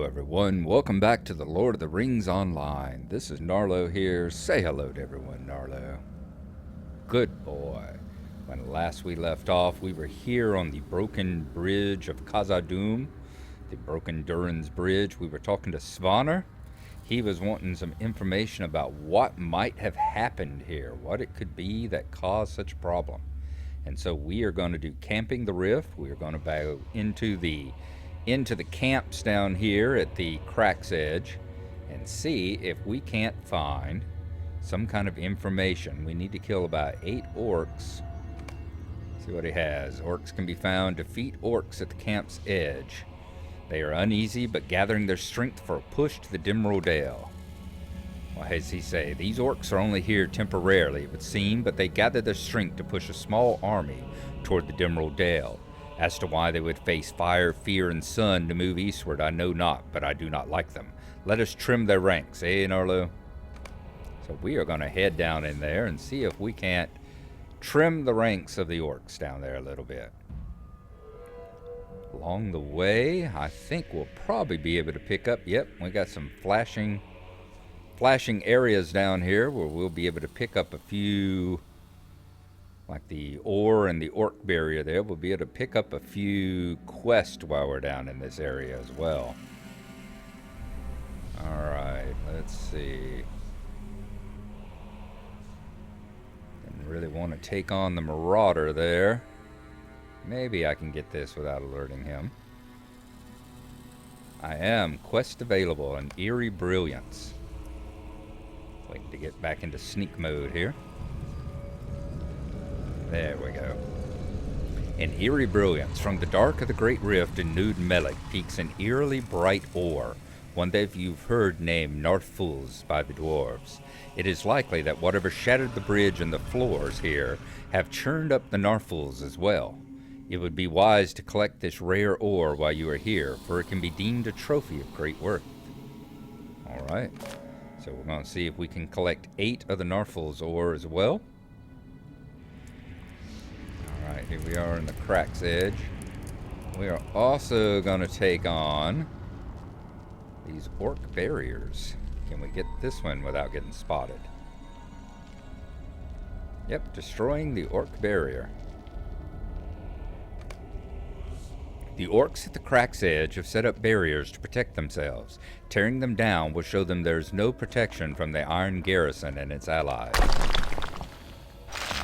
everyone. Welcome back to the Lord of the Rings Online. This is Gnarlo here. Say hello to everyone, Gnarlo. Good boy. When last we left off, we were here on the broken bridge of Khazad-dûm, the broken Durin's bridge. We were talking to Svanr. He was wanting some information about what might have happened here, what it could be that caused such a problem. And so we are going to do camping the rift. We are going to go into the camps down here at the crack's edge and see if we can't find some kind of information. We need to kill about 8 orcs. See what he has. Orcs can be found. Defeat orcs at the camp's edge. They are uneasy, but gathering their strength for a push to the Dimrill Gate. What does he say? These orcs are only here temporarily, it would seem, but they gather their strength to push a small army toward the Dimrill Gate. As to why they would face fire, fear, and sun to move eastward, I know not, but I do not like them. Let us trim their ranks, eh, Gnarlo? So we are going to head down in there and see if we can't trim the ranks of the orcs down there a little bit. Along the way, I think we'll probably be able to pick up, yep, we got some flashing areas down here where we'll be able to pick up a few, like the ore and the orc barrier there. We'll be able to pick up a few quests while we're down in this area as well. Alright, let's see. Didn't really want to take on the Marauder there. Maybe I can get this without alerting him. I am. Quest available, an Eerie Brilliance. Waiting to get back into sneak mode here. There we go. An eerie brilliance. From the dark of the Great Rift in Nude Melik peeks an eerily bright ore, one that you've heard named Narful's by the dwarves. It is likely that whatever shattered the bridge and the floors here have churned up the Narful's as well. It would be wise to collect this rare ore while you are here, for it can be deemed a trophy of great worth. Alright, so we're going to see if we can collect 8 of the Narful's ore as well. Alright, here we are in the crack's edge. We are also going to take on these orc barriers. Can we get this one without getting spotted? Yep, destroying the orc barrier. The orcs at the crack's edge have set up barriers to protect themselves. Tearing them down will show them there's no protection from the Iron Garrison and its allies.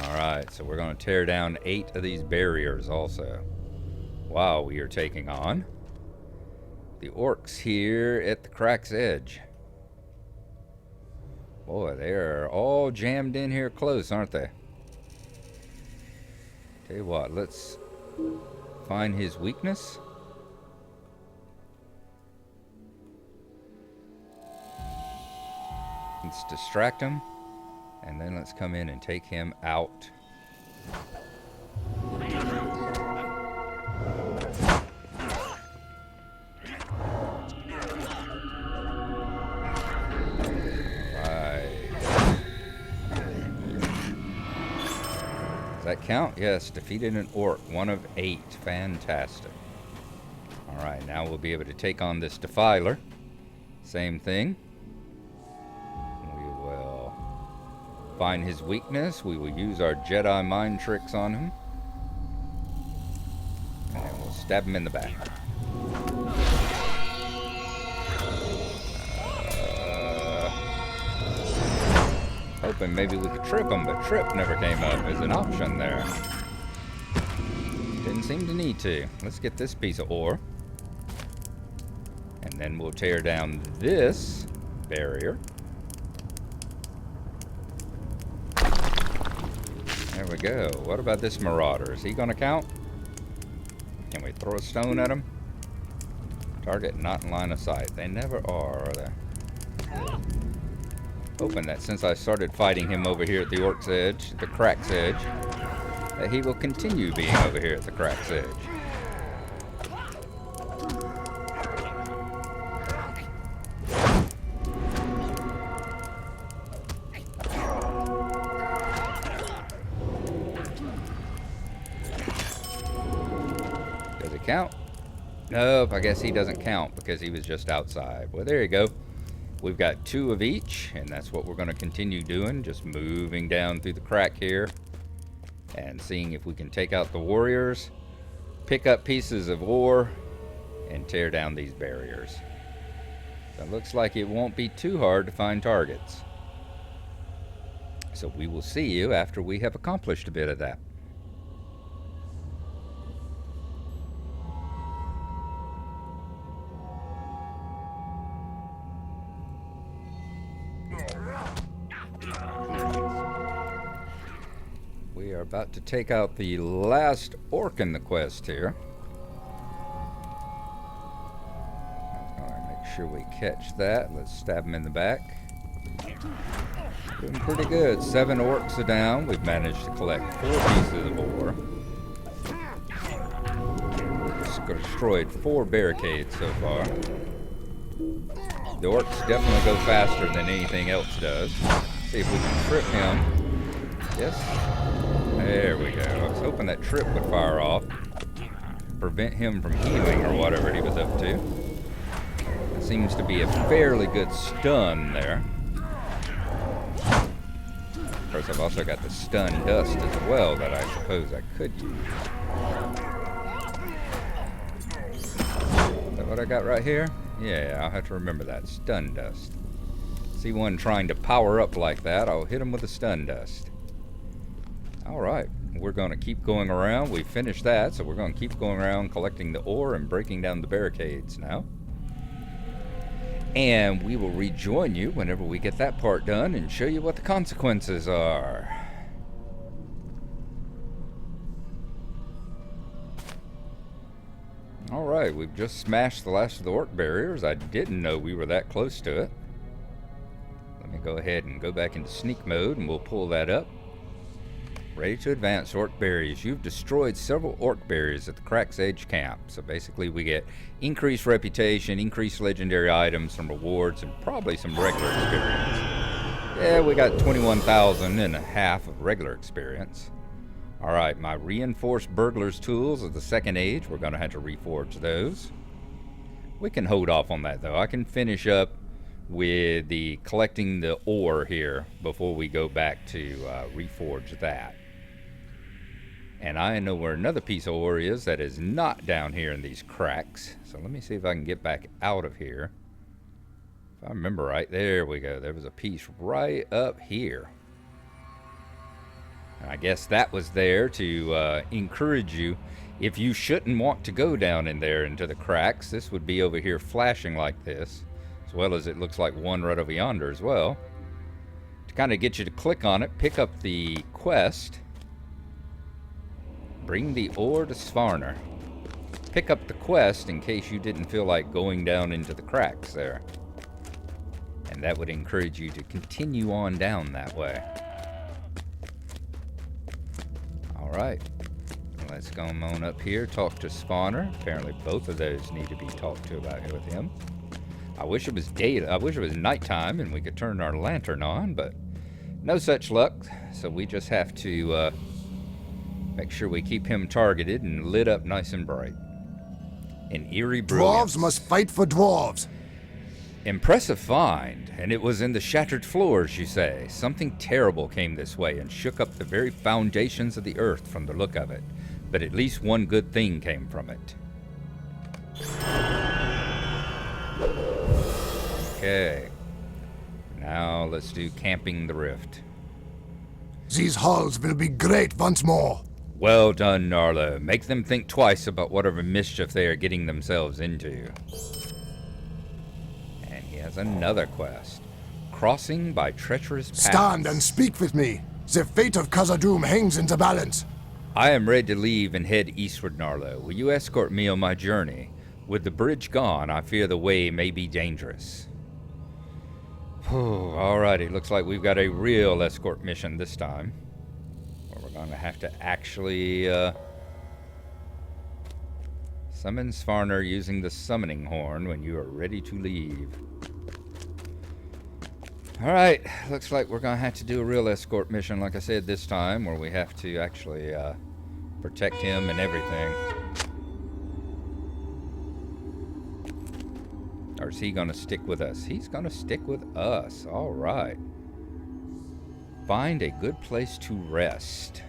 Alright, so we're going to tear down 8 of these barriers also. Wow, we are taking on the orcs here at the crack's edge. Boy, they are all jammed in here close, aren't they? Tell you what, let's find his weakness. Let's distract him. And then let's come in and take him out. Does that count? Yes, defeated an orc, 1 of 8. Fantastic. Alright, now we'll be able to take on this Defiler. Same thing. Find his weakness. We will use our Jedi mind tricks on him. And we'll stab him in the back. Hoping maybe we could trip him, but trip never came up as an option there. Didn't seem to need to. Let's get this piece of ore. And then we'll tear down this barrier. There we go. What about this Marauder? Is he going to count? Can we throw a stone at him? Target not in line of sight. They never are they? Hoping that since I started fighting him over here at the orc's edge, the crack's edge, that he will continue being over here at the crack's edge. Count. Nope, I guess he doesn't count because he was just outside. Well, there you go. We've got 2 of each, and that's what we're going to continue doing. Just moving down through the crack here and seeing if we can take out the warriors, pick up pieces of ore, and tear down these barriers. So it looks like it won't be too hard to find targets. So we will see you after we have accomplished a bit of that. We are about to take out the last orc in the quest here. Make sure we catch that. Let's stab him in the back. Doing pretty good. 7 orcs are down. We've managed to collect 4 pieces of ore. Just destroyed 4 barricades so far. The orcs definitely go faster than anything else does. See if we can trip him. Yes. There we go. I was hoping that trip would fire off. Prevent him from healing or whatever he was up to. That seems to be a fairly good stun there. Of course, I've also got the stun dust as well that I suppose I could use. Is that what I got right here? Yeah, I'll have to remember that. Stun dust. See one trying to power up like that, I'll hit him with the stun dust. Alright, we're going to keep going around. We finished that, so we're going to keep going around collecting the ore and breaking down the barricades now. And we will rejoin you whenever we get that part done and show you what the consequences are. Alright, we've just smashed the last of the orc barriers. I didn't know we were that close to it. Let me go ahead and go back into sneak mode and we'll pull that up. Ready to advance, orc berries. You've destroyed several orc berries at the Crack's Edge camp. So basically we get increased reputation, increased legendary items, some rewards, and probably some regular experience. Yeah, we got 21,500 of regular experience. Alright, my reinforced burglar's tools of the second age. We're going to have to reforge those. We can hold off on that though. I can finish up with the collecting the ore here before we go back to reforge that. And I know where another piece of ore is that is not down here in these cracks. So let me see if I can get back out of here. If I remember right, there we go. There was a piece right up here. And I guess that was there to encourage you. If you shouldn't want to go down in there into the cracks, this would be over here flashing like this. As well as it looks like one right over yonder as well. To kind of get you to click on it, pick up the quest. Bring the ore to Svanr. Pick up the quest in case you didn't feel like going down into the cracks there. And that would encourage you to continue on down that way. Alright. Let's go on up here, talk to Svanr. Apparently both of those need to be talked to about here with him. I wish it was day. I wish it was nighttime and we could turn our lantern on, but no such luck. So we just have to make sure we keep him targeted and lit up nice and bright. An eerie brilliance. Dwarves must fight for dwarves. Impressive find, and it was in the shattered floors, you say. Something terrible came this way and shook up the very foundations of the earth from the look of it. But at least one good thing came from it. Okay. Now let's do camping the rift. These halls will be great once more. Well done, Gnarlo. Make them think twice about whatever mischief they are getting themselves into. And he has another quest. Crossing by treacherous paths. Stand and speak with me. The fate of Khazad-dûm hangs in the balance. I am ready to leave and head eastward, Gnarlo. Will you escort me on my journey? With the bridge gone, I fear the way may be dangerous. Alrighty, looks like we've got a real escort mission this time. Where we're going to have to actually summon Svanr using the summoning horn when you are ready to leave. Alright, looks like we're going to have to do a real escort mission, like I said, this time, where we have to actually protect him and everything. Or is he going to stick with us? He's going to stick with us. All right. Find a good place to rest.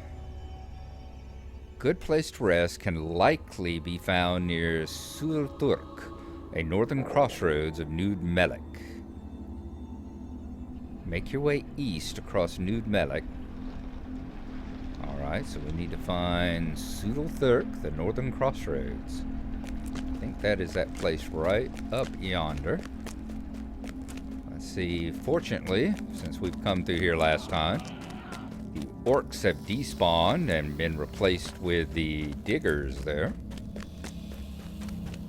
Good place to rest can likely be found near Sulturk, a northern crossroads of Nud Melek. Make your way east across Nud Melek. Alright, so we need to find Sulturk, the northern crossroads. I think that is that place right up yonder. Let's see, fortunately, since we've come through here last time, the orcs have despawned and been replaced with the diggers there.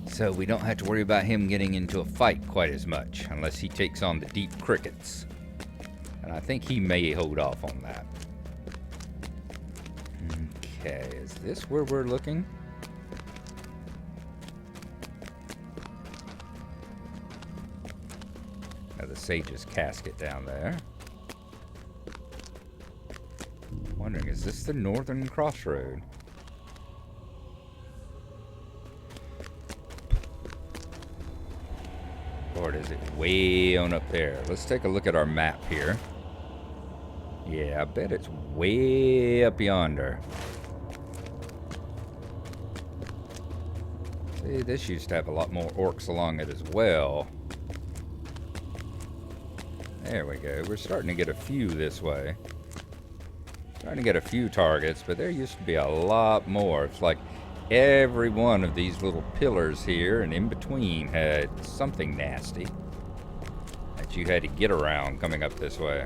So we don't have to worry about him getting into a fight quite as much, unless he takes on the deep crickets. And I think he may hold off on that. Okay, is this where we're looking? The sage's casket down there. Wondering, is this the northern crossroad? Lord, is it way on up there? Let's take a look at our map here. Yeah, I bet it's way up yonder. See, this used to have a lot more orcs along it as well. There we go. We're starting to get a few this way. Starting to get a few targets, but there used to be a lot more. It's like every one of these little pillars here and in between had something nasty that you had to get around coming up this way.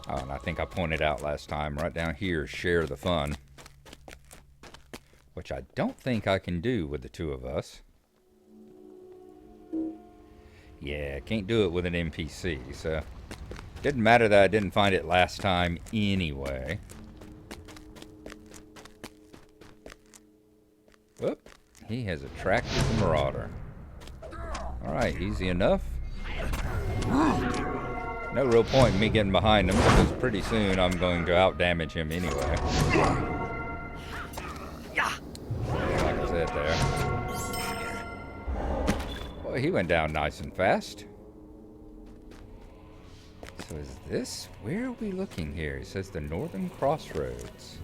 Oh, and I think I pointed out last time, right down here, share the fun. Which I don't think I can do with the two of us. Yeah, can't do it with an NPC, so didn't matter that I didn't find it last time anyway. Whoop, he has attracted the Marauder. Alright, easy enough. No real point in me getting behind him, because pretty soon I'm going to outdamage him anyway. Like I said there. Boy, he went down nice and fast. So is this, where are we looking here? It says the northern crossroads.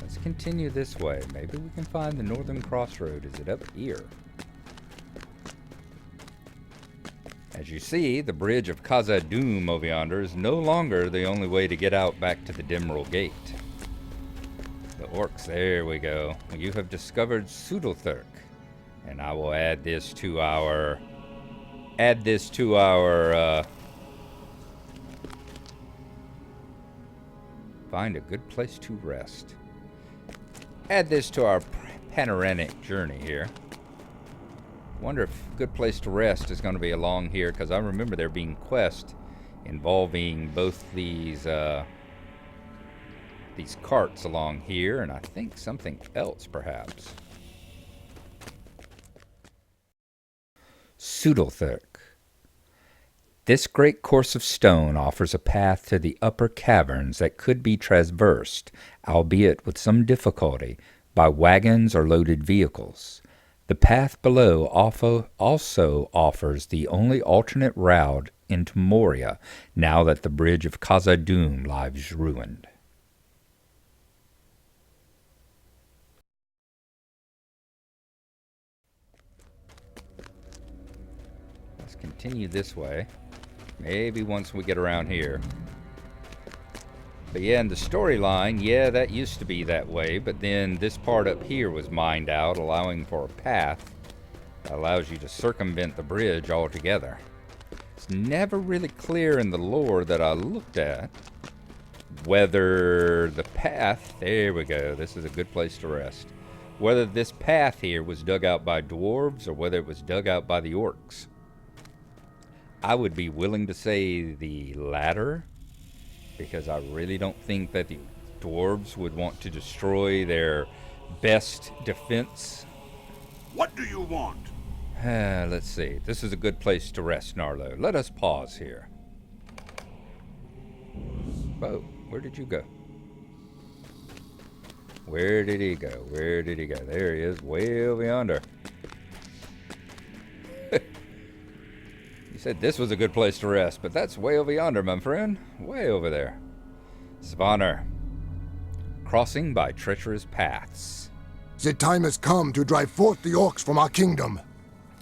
Let's continue this way. Maybe we can find the northern crossroad. Is it up here? As you see, the bridge of Khazad-dûm over yonder is no longer the only way to get out back to the Dimrill Gate. The orcs, there we go. You have discovered Sulturk, and I will add this to our find a good place to rest. Add this to our panoramic journey here. Wonder if a good place to rest is going to be along here, because I remember there being quests involving both these carts along here, and I think something else perhaps. Sulturk. This great course of stone offers a path to the upper caverns that could be traversed, albeit with some difficulty, by wagons or loaded vehicles. The path below also offers the only alternate route into Moria, now that the bridge of Khazad-dûm lies ruined. Let's continue this way. Maybe once we get around here. But yeah, in the storyline, yeah, that used to be that way, but then this part up here was mined out, allowing for a path that allows you to circumvent the bridge altogether. It's never really clear in the lore that I looked at whether the path, there we go, this is a good place to rest, whether this path here was dug out by dwarves or whether it was dug out by the orcs. I would be willing to say the latter, because I really don't think that the dwarves would want to destroy their best defense. What do you want? Let's see. This is a good place to rest, Gnarlo. Let us pause here. Whoa, where did you go? Where did he go? Where did he go? There he is, way over yonder. You said this was a good place to rest, but that's way over yonder, my friend. Way over there. Svanr. Crossing by treacherous paths. The time has come to drive forth the orcs from our kingdom.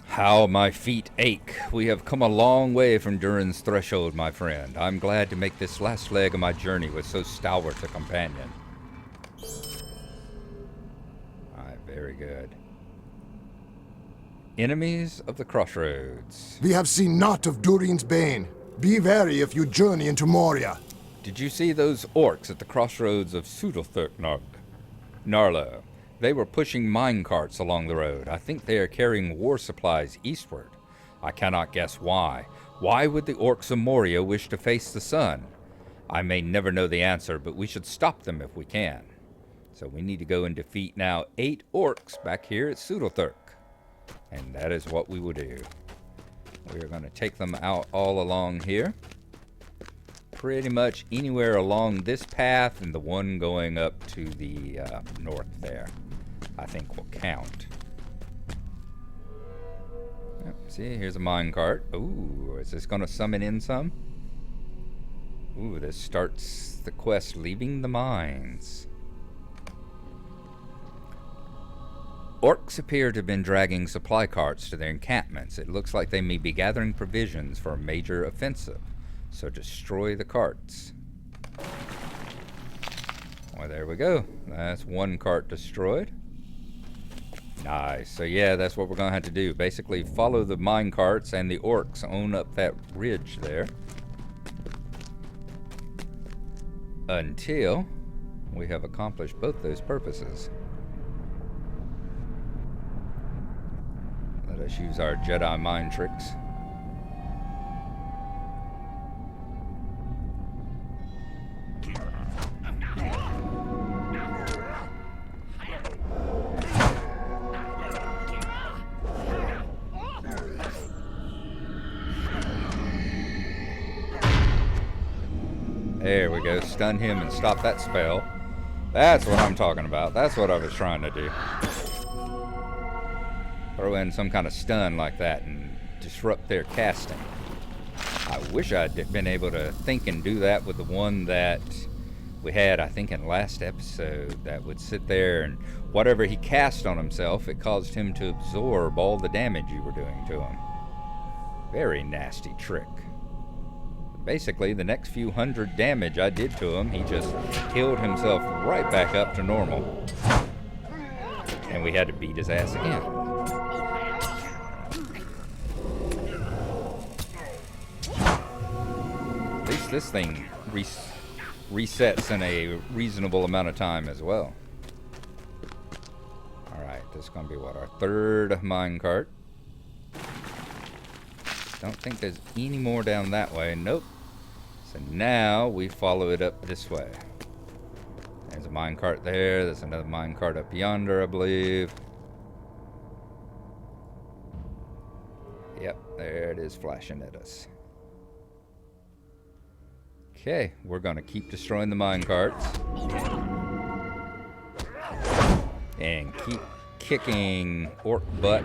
How my feet ache. We have come a long way from Durin's threshold, my friend. I'm glad to make this last leg of my journey with so stalwart a companion. Alright, very good. Enemies of the crossroads. We have seen naught of Durin's bane. Be wary if you journey into Moria. Did you see those orcs at the crossroads of Gnarlo? They were pushing mine carts along the road. I think they are carrying war supplies eastward. I cannot guess why. Why would the orcs of Moria wish to face the sun? I may never know the answer, but we should stop them if we can. So we need to go and defeat now 8 orcs back here at Sudalthurk. And that is what we will do. We are going to take them out all along here. Pretty much anywhere along this path and the one going up to the north there, I think will count. Yep, see, here's a minecart. Ooh, is this going to summon in some? Ooh, this starts the quest leaving the mines. Orcs appear to have been dragging supply carts to their encampments. It looks like they may be gathering provisions for a major offensive. So destroy the carts. Well, there we go. That's one cart destroyed. Nice. So yeah, that's what we're going to have to do. Basically follow the mine carts and the orcs on up that ridge there. Until we have accomplished both those purposes. Let us use our Jedi mind tricks. There we go. Stun him and stop that spell. That's what I'm talking about. That's what I was trying to do. Throw in some kind of stun like that and disrupt their casting. I wish I'd been able to think and do that with the one that we had, I think, in last episode, that would sit there and whatever he cast on himself, it caused him to absorb all the damage you were doing to him. Very nasty trick. Basically, the next few hundred damage I did to him, he just healed himself right back up to normal. And we had to beat his ass again. At least this thing resets in a reasonable amount of time as well. Alright, this is going to be what, our third minecart. Don't think there's any more down that way. Nope. So now we follow it up this way. There's a minecart there. There's another minecart up yonder, I believe. Yep, there it is flashing at us. Okay, we're going to keep destroying the minecarts. And keep kicking orc butt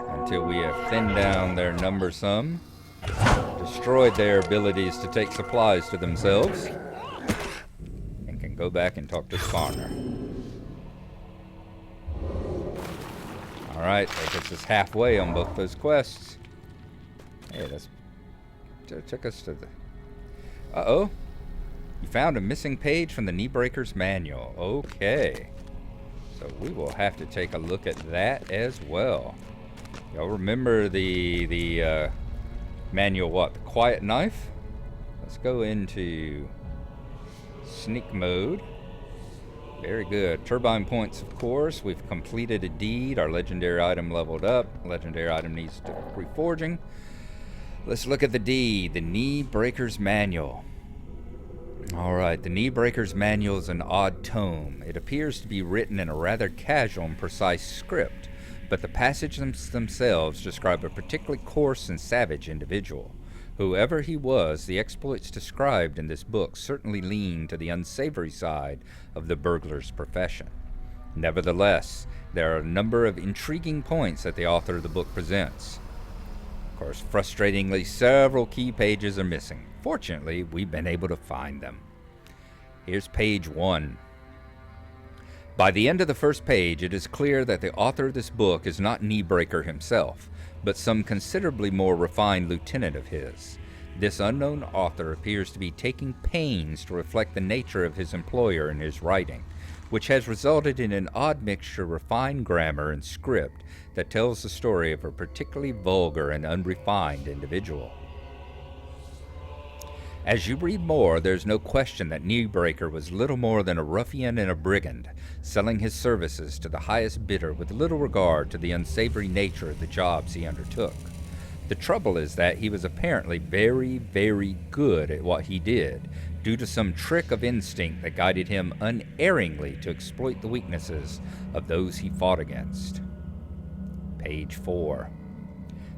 until we have thinned down their number some. Destroyed their abilities to take supplies to themselves. And can go back and talk to Svanr. Alright, that gets us halfway on both those quests. Hey, that took us to the... Uh-oh. You found a missing page from the Kneebreaker's manual. Okay. So we will have to take a look at that as well. Y'all remember the manual, what? The Quiet Knife? Let's go into sneak mode. Very good. Turbine points, of course. We've completed a deed. Our legendary item leveled up. Legendary item needs reforging. Let's look at the deed. The Kneebreaker's Manual. Alright, the Kneebreaker's Manual is an odd tome. It appears to be written in a rather casual and precise script, but the passages themselves describe a particularly coarse and savage individual. Whoever he was, the exploits described in this book certainly lean to the unsavory side of the burglar's profession. Nevertheless, there are a number of intriguing points that the author of the book presents. Of course, frustratingly, several key pages are missing. Fortunately, we've been able to find them. Here's page 1. By the end of the first page, it is clear that the author of this book is not Kneebreaker himself, but some considerably more refined lieutenant of his. This unknown author appears to be taking pains to reflect the nature of his employer in his writing, which has resulted in an odd mixture of refined grammar and script that tells the story of a particularly vulgar and unrefined individual. As you read more, there's no question that Kneebreaker was little more than a ruffian and a brigand, selling his services to the highest bidder with little regard to the unsavory nature of the jobs he undertook. The trouble is that he was apparently very, very good at what he did, due to some trick of instinct that guided him unerringly to exploit the weaknesses of those he fought against. Page 4.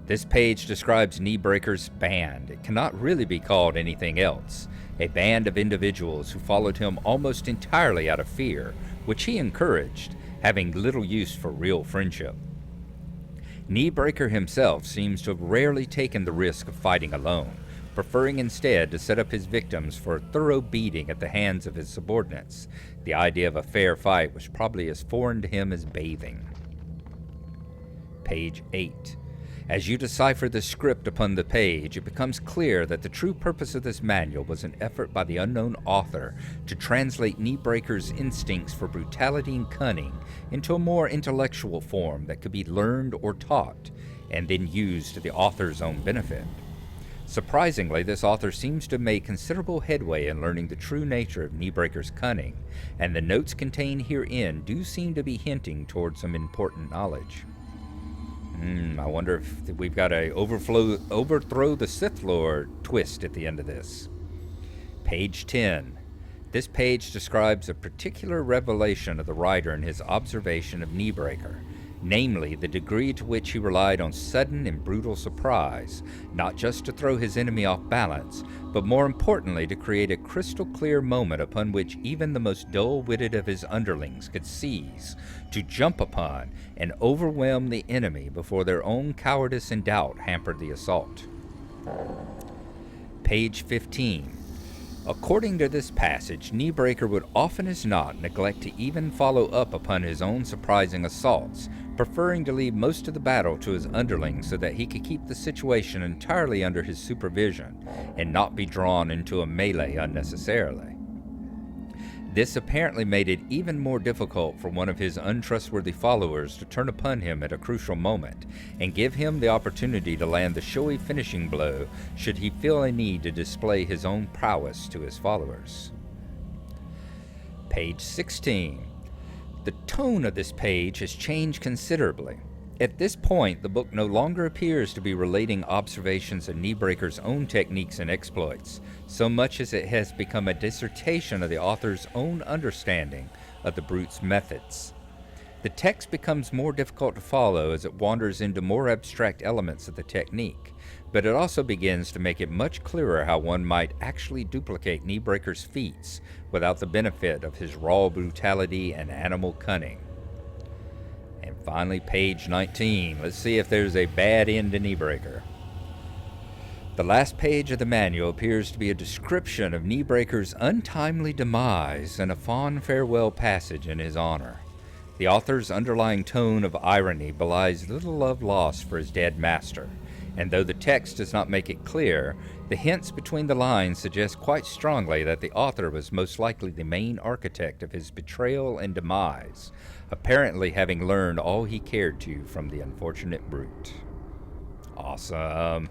This page describes Kneebreaker's band. It cannot really be called anything else. A band of individuals who followed him almost entirely out of fear, which he encouraged, having little use for real friendship. Kneebreaker himself seems to have rarely taken the risk of fighting alone, preferring instead to set up his victims for a thorough beating at the hands of his subordinates. The idea of a fair fight was probably as foreign to him as bathing. Page 8. As you decipher the script upon the page, it becomes clear that the true purpose of this manual was an effort by the unknown author to translate Kneebreaker's instincts for brutality and cunning into a more intellectual form that could be learned or taught, and then used to the author's own benefit. Surprisingly, this author seems to have made considerable headway in learning the true nature of Kneebreaker's cunning, and the notes contained herein do seem to be hinting towards some important knowledge. I wonder if we've got a overthrow the Sith Lord twist at the end of this. Page 10. This page describes a particular revelation of the writer in his observation of Kneebreaker, namely the degree to which he relied on sudden and brutal surprise, not just to throw his enemy off balance, but more importantly to create a crystal clear moment upon which even the most dull-witted of his underlings could seize, to jump upon and overwhelm the enemy before their own cowardice and doubt hampered the assault. Page 15. According to this passage, Kneebreaker would often as not neglect to even follow up upon his own surprising assaults, preferring to leave most of the battle to his underlings so that he could keep the situation entirely under his supervision and not be drawn into a melee unnecessarily. This apparently made it even more difficult for one of his untrustworthy followers to turn upon him at a crucial moment and give him the opportunity to land the showy finishing blow should he feel a need to display his own prowess to his followers. Page 16. The tone of this page has changed considerably. At this point, the book no longer appears to be relating observations of Kneebreaker's own techniques and exploits, so much as it has become a dissertation of the author's own understanding of the brute's methods. The text becomes more difficult to follow as it wanders into more abstract elements of the technique, but it also begins to make it much clearer how one might actually duplicate Kneebreaker's feats without the benefit of his raw brutality and animal cunning. And finally, page 19. Let's see if there's a bad end to Kneebreaker. The last page of the manual appears to be a description of Kneebreaker's untimely demise and a fond farewell passage in his honor. The author's underlying tone of irony belies little love lost for his dead master, and though the text does not make it clear, the hints between the lines suggest quite strongly that the author was most likely the main architect of his betrayal and demise, apparently having learned all he cared to from the unfortunate brute. Awesome.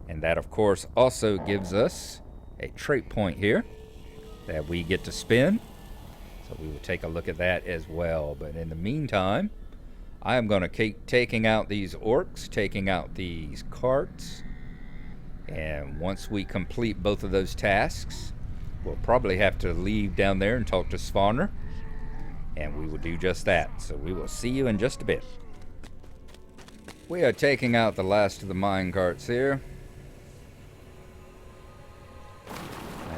And that, of course, also gives us a trait point here that we get to spin. So we will take a look at that as well. But in the meantime, I am going to keep taking out these orcs, taking out these carts. And once we complete both of those tasks, we'll probably have to leave down there and talk to Svanr. And we will do just that. So we will see you in just a bit. We are taking out the last of the mine carts here.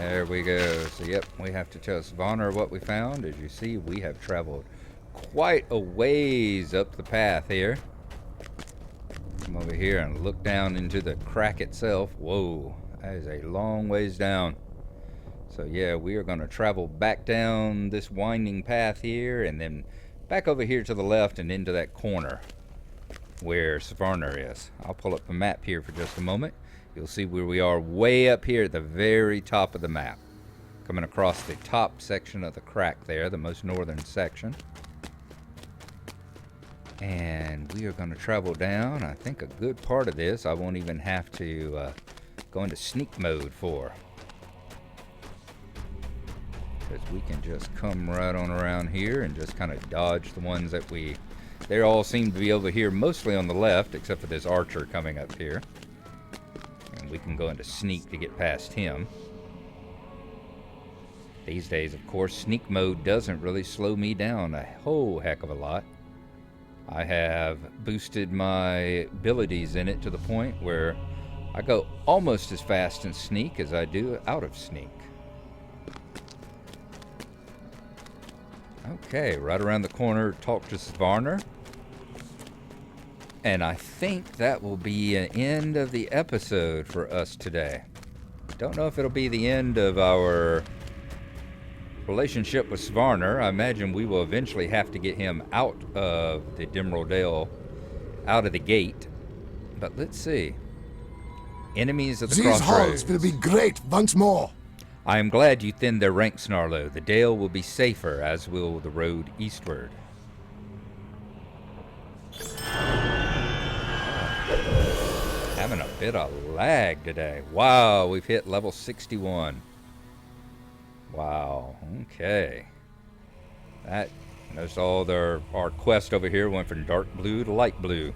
There we go. So, yep, we have to tell Svanr what we found. As you see, we have traveled quite a ways up the path here. Come over here and look down into the crack itself. Whoa, that is a long ways down. So, yeah, we are going to travel back down this winding path here and then back over here to the left and into that corner where Svanr is. I'll pull up the map here for just a moment. You'll see where we are way up here at the very top of the map. Coming across the top section of the crack there, the most northern section. And we are going to travel down. I think a good part of this I won't even have to go into sneak mode for. Because we can just come right on around here and just kind of dodge the ones that they all seem to be over here, mostly on the left, except for this archer coming up here. And we can go into sneak to get past him. These days, of course, sneak mode doesn't really slow me down a whole heck of a lot. I have boosted my abilities in it to the point where I go almost as fast in sneak as I do out of sneak. Okay, right around the corner, talk to Svanr. And I think that will be an end of the episode for us today. Don't know if it'll be the end of our relationship with Svanr. I imagine we will eventually have to get him out of the Dimrill Gate, out of the gate. But let's see. Enemies of the These crossroads. halls will be great once more. I am glad you thinned their ranks, Gnarlo. The dale will be safer, as will the road eastward. Having a bit of lag today. Wow, we've hit level 61. Wow, okay. Notice all our quest over here went from dark blue to light blue.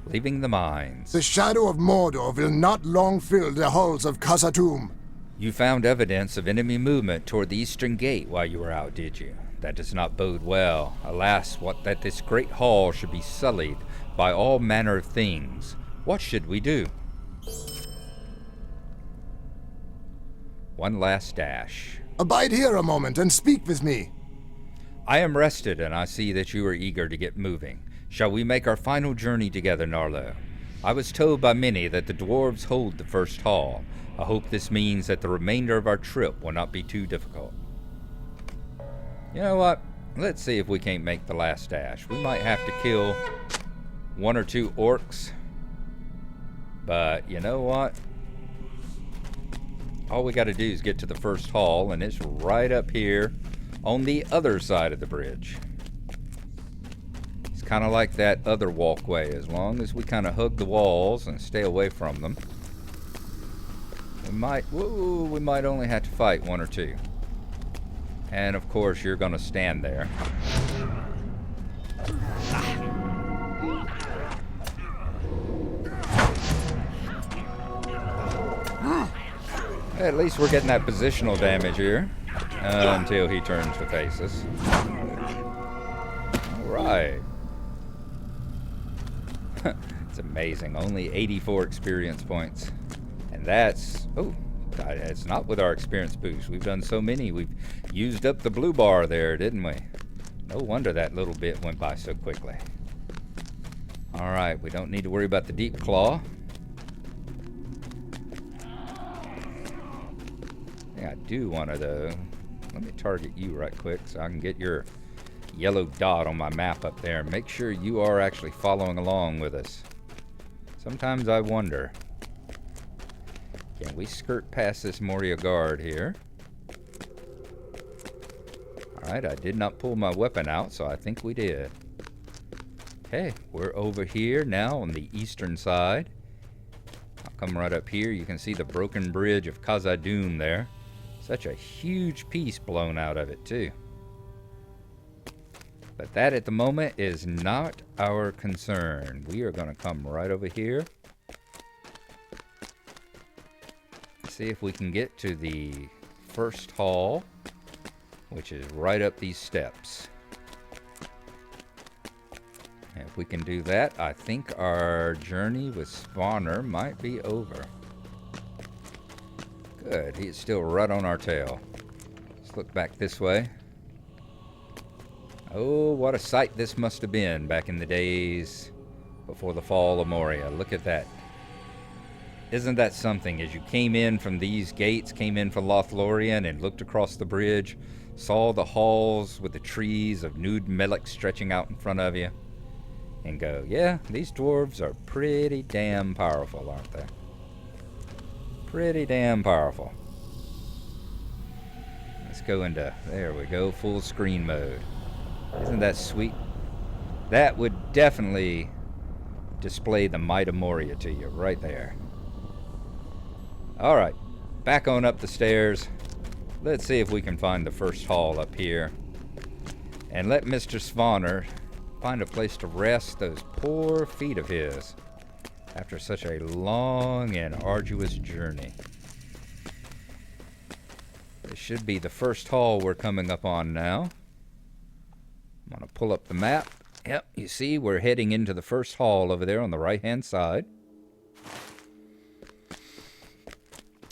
Leaving the mines. The shadow of Mordor will not long fill the halls of Khazad-dûm. You found evidence of enemy movement toward the eastern gate while you were out, did you? That does not bode well. Alas, what that this great hall should be sullied by all manner of things. What should we do? One last dash. Abide here a moment and speak with me. I am rested, and I see that you are eager to get moving. Shall we make our final journey together, Gnarlo? I was told by many that the dwarves hold the first hall. I hope this means that the remainder of our trip will not be too difficult. You know what? Let's see if we can't make the last dash. We might have to kill one or two orcs. But you know what? All we got to do is get to the first hall, and it's right up here on the other side of the bridge. It's kind of like that other walkway. As long as we kind of hug the walls and stay away from them, we might only have to fight one or two. And of course, you're going to stand there. At least we're getting that positional damage here until he turns to face us. Alright. It's amazing. Only 84 experience points. And that's... Oh, it's not with our experience boost. We've done so many. We've used up the blue bar there, didn't we? No wonder that little bit went by so quickly. Alright, we don't need to worry about the deep claw. I do want to, though. Let me target you right quick so I can get your yellow dot on my map up there. Make sure you are actually following along with us. Sometimes I wonder. Can we skirt past this Moria guard here? Alright, I did not pull my weapon out, so I think we did. Okay, we're over here now on the eastern side. I'll come right up here. You can see the broken bridge of Khazad-dûm there. Such a huge piece blown out of it, too. But that, at the moment, is not our concern. We are going to come right over here. See if we can get to the first hall, which is right up these steps. And if we can do that, I think our journey with Svanr might be over. Good. He is still right on our tail. Let's look back this way. Oh, what a sight this must have been back in the days before the fall of Moria. Look at that. Isn't that something? As you came in from these gates, came in from Lothlorien and looked across the bridge, saw the halls with the trees of Nude Melek stretching out in front of you, and go, yeah, these dwarves are pretty damn powerful, aren't they? Pretty damn powerful. Let's go into, there we go, full screen mode. Isn't that sweet? That would definitely display the might of Moria to you right there. Alright, back on up the stairs. Let's see if we can find the first hall up here. And let Mr. Svanr find a place to rest those poor feet of his after such a long and arduous journey. This should be the first hall we're coming up on now. I'm going to pull up the map. Yep, you see we're heading into the first hall over there on the right-hand side.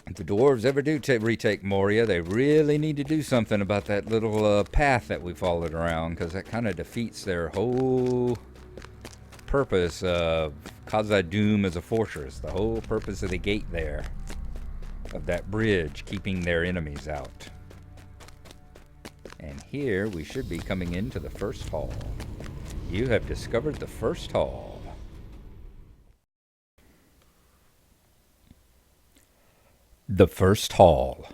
If the dwarves ever do retake Moria, they really need to do something about that little path that we followed around, because that kind of defeats their whole purpose of Khazad-dûm as a fortress. The whole purpose of the gate there, of that bridge, keeping their enemies out. And here we should be coming into the first hall. You have discovered the first hall. The first hall.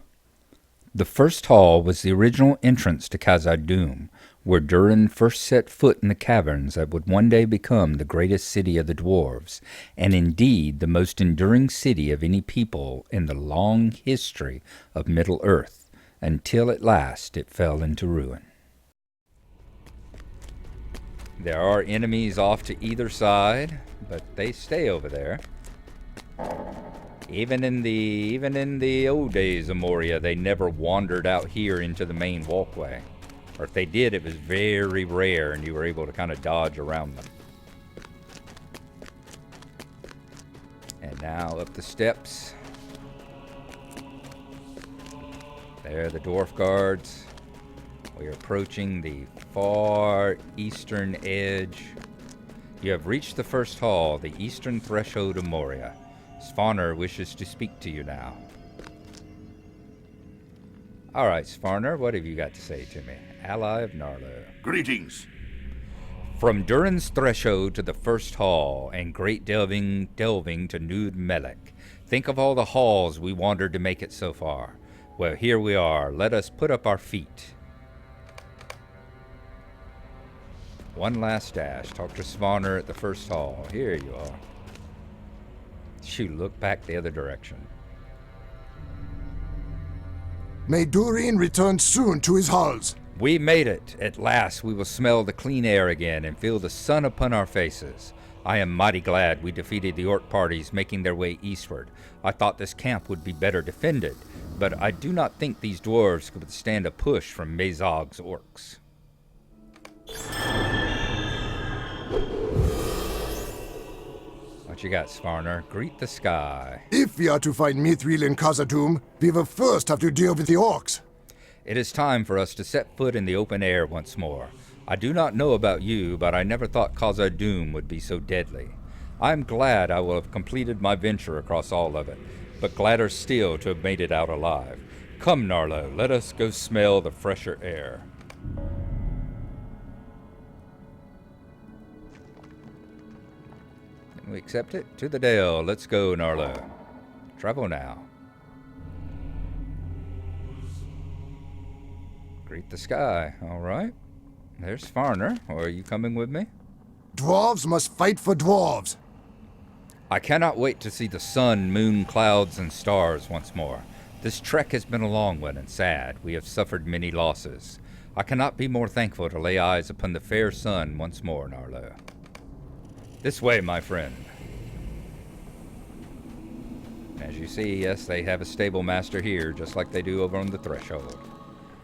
The first hall was the original entrance to Khazad-dûm, where Durin first set foot in the caverns that would one day become the greatest city of the dwarves, and indeed the most enduring city of any people in the long history of Middle-earth, until at last it fell into ruin. There are enemies off to either side, but they stay over there. Even in the old days of Moria, they never wandered out here into the main walkway. Or if they did, it was very rare, and you were able to kind of dodge around them. And now up the steps. There are the dwarf guards. We are approaching the far eastern edge. You have reached the first hall, the eastern threshold of Moria. Svanr wishes to speak to you now. Alright, Svanr, what have you got to say to me? Ally of Gnarlo. Greetings. From Durin's threshold to the first hall, and great delving to Nude Melek. Think of all the halls we wandered to make it so far. Well, here we are. Let us put up our feet. One last dash. Talk to Svanr at the first hall. Here you are. Shoot, look back the other direction. May Durin return soon to his halls. We made it. At last we will smell the clean air again and feel the sun upon our faces. I am mighty glad we defeated the orc parties making their way eastward. I thought this camp would be better defended, but I do not think these dwarves could withstand a push from Mazog's orcs. What you got, Svanr? Greet the sky. If we are to find Mithril in Khazad-dûm, we will first have to deal with the orcs. It is time for us to set foot in the open air once more. I do not know about you, but I never thought Khazad-dûm would be so deadly. I am glad I will have completed my venture across all of it, but gladder still to have made it out alive. Come, Gnarlo, let us go smell the fresher air. We accept it? To the Dale. Let's go, Gnarlo. Travel now. Greet the sky. All right. There's Svanr. Are you coming with me? Dwarves must fight for dwarves. I cannot wait to see the sun, moon, clouds, and stars once more. This trek has been a long one and sad. We have suffered many losses. I cannot be more thankful to lay eyes upon the fair sun once more, Gnarlo. This way, my friend. As you see, yes, they have a stable master here, just like they do over on the threshold.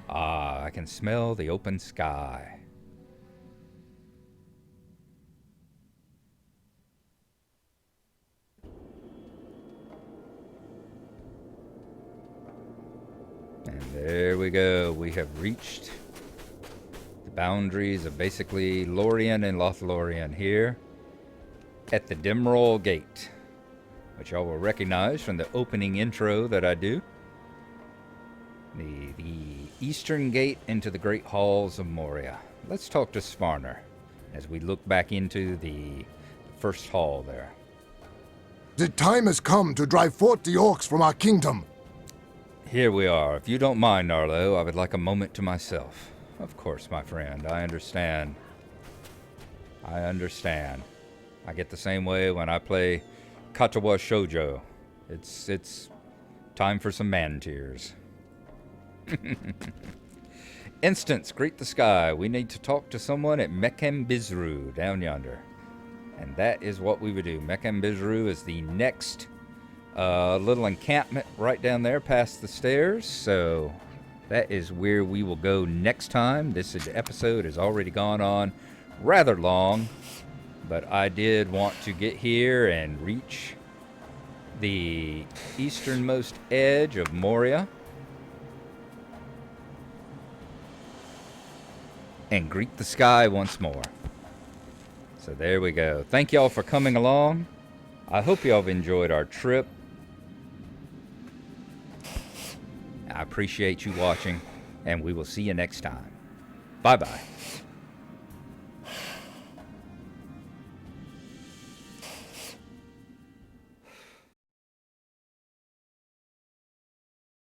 Ah, I can smell the open sky. There we go. We have reached the boundaries of basically Lorien and Lothlorien here at the Dimrill Gate, which y'all will recognize from the opening intro that I do. The eastern gate into the great halls of Moria. Let's talk to Svanr as we look back into the first hall there. The time has come to drive forth the orcs from our kingdom. Here we are. If you don't mind, Gnarlo, I would like a moment to myself. Of course, my friend. I understand. I understand. I get the same way when I play Katawa Shoujo. It's time for some man tears. Instance, greet the sky. We need to talk to someone at Mechem Bizru down yonder. And that is what we would do. Mechem Bizru is the next little encampment right down there past the stairs. So that is where we will go next time. This episode has already gone on rather long, but I did want to get here and reach the easternmost edge of Moria and greet the sky once more. So there we go. Thank y'all for coming along. I hope y'all have enjoyed our trip. I appreciate you watching, and we will see you next time. Bye-bye.